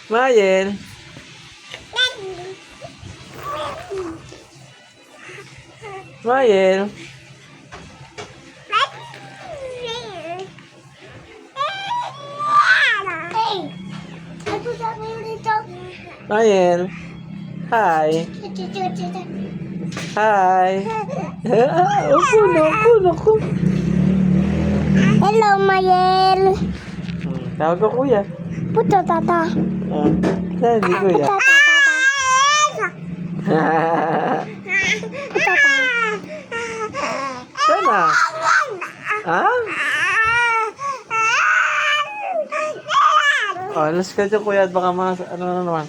Mayel. Mayel. Mayel. Hi. Hi. Upo na, upo na ko. Hello, Mayel. Tawag ko kuya. Puto tata. Sabi kuya. Puto tata. Sana. Ah? Oh, alas ka dyan kuya at baka ano na naman.